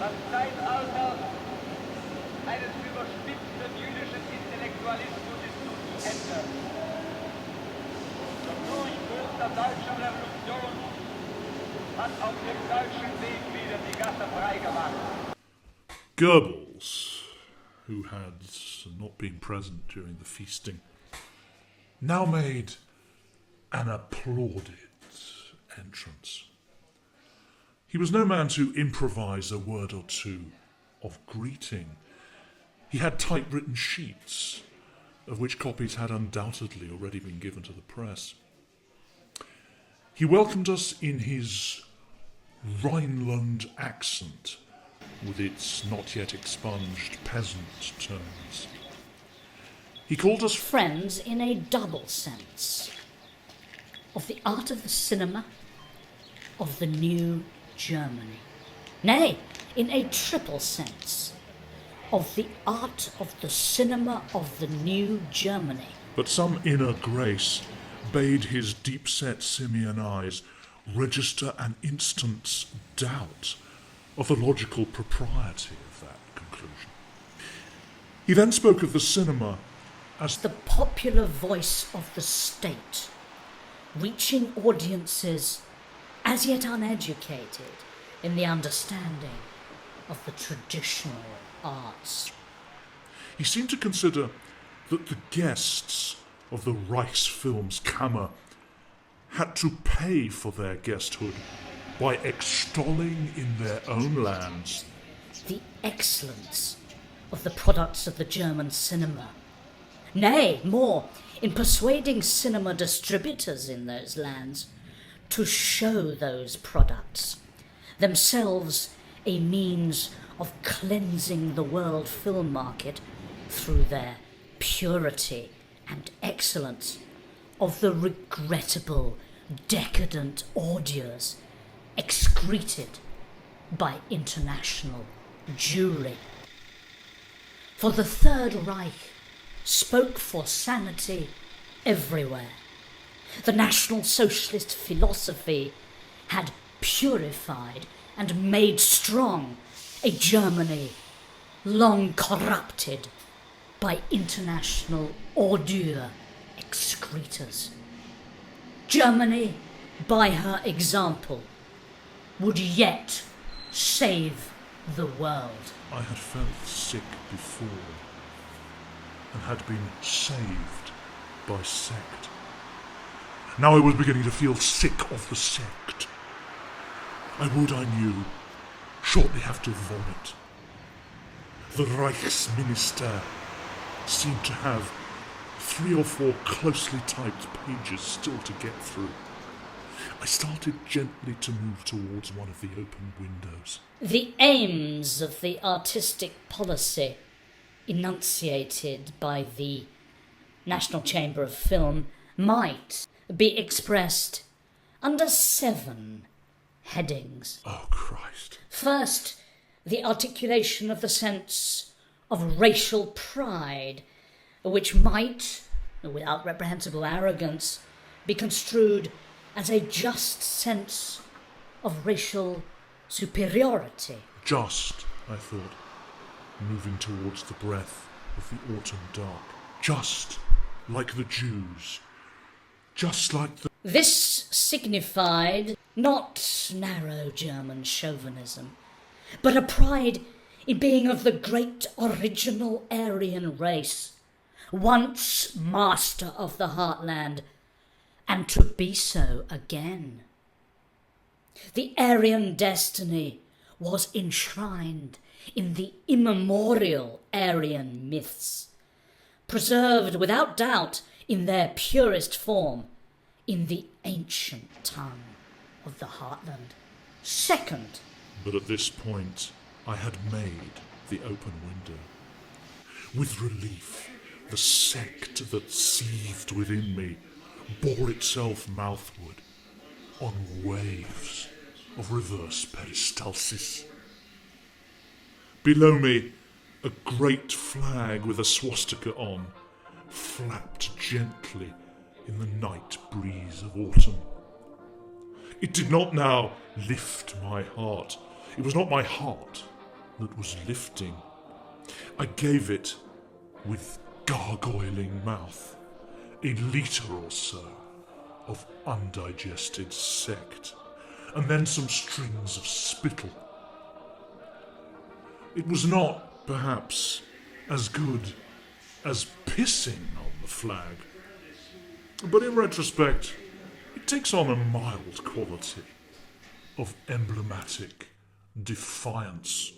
Das Zeitalter eines überspitzten jüdischen Intellektualismus ist nun zu Ende. Der Durchbruch der deutschen Revolution hat auf dem deutschen Weg wieder die Gasse freigemacht. Goebbels, who had not been present during the feasting, now made an applauded entrance. He was no man to improvise a word or two of greeting. He had typewritten sheets, of which copies had undoubtedly already been given to the press. He welcomed us in his Rhineland accent, with its not yet expunged peasant tones. He called us friends in a double sense, of the art of the cinema, of the new Germany. Nay, in a triple sense, of the art of the cinema of the new Germany. But some inner grace bade his deep-set simian eyes register an instant's doubt of the logical propriety of that conclusion. He then spoke of the cinema as the popular voice of the state, reaching audiences as yet uneducated in the understanding of the traditional arts. He seemed to consider that the guests of the Reichsfilmskammer had to pay for their guesthood by extolling in their own lands the excellence of the products of the German cinema. Nay, more, in persuading cinema distributors in those lands to show those products, themselves a means of cleansing the world film market through their purity and excellence, of the regrettable, decadent ordures excreted by international Jewry. For the Third Reich spoke for sanity everywhere. The National Socialist philosophy had purified and made strong a Germany long corrupted by international ordure excretors. Germany, by her example, would yet save the world. I had felt sick before and had been saved by Sekt. Now I was beginning to feel sick of the Sekt. I would, I knew, shortly have to vomit. The Reichsminister seemed to have 3 or 4 closely typed pages still to get through. I started gently to move towards one of the open windows. The aims of the artistic policy enunciated by the National Chamber of Film might be expressed under 7 headings. Oh, Christ. First, the articulation of the sense of racial pride, which might, without reprehensible arrogance, be construed as a just sense of racial superiority. Just, I thought, moving towards the breath of the autumn dark. Just like the Jews. Just like the... This signified not narrow German chauvinism, but a pride in being of the great original Aryan race, once master of the heartland, and to be so again. The Aryan destiny was enshrined in the immemorial Aryan myths, preserved without doubt in their purest form in the ancient tongue of the heartland. Second, but at this point I had made the open window. With relief, the Sekt that seethed within me bore itself mouthward on waves of reverse peristalsis. Below me, a great flag with a swastika on flapped gently in the night breeze of autumn. It did not now lift my heart. It was not my heart that was lifting. I gave it, with gargoyling mouth, a litre or so of undigested sekt, and then some strings of spittle. It was not, perhaps, as good as pissing on the flag, but in retrospect, it takes on a mild quality of emblematic defiance.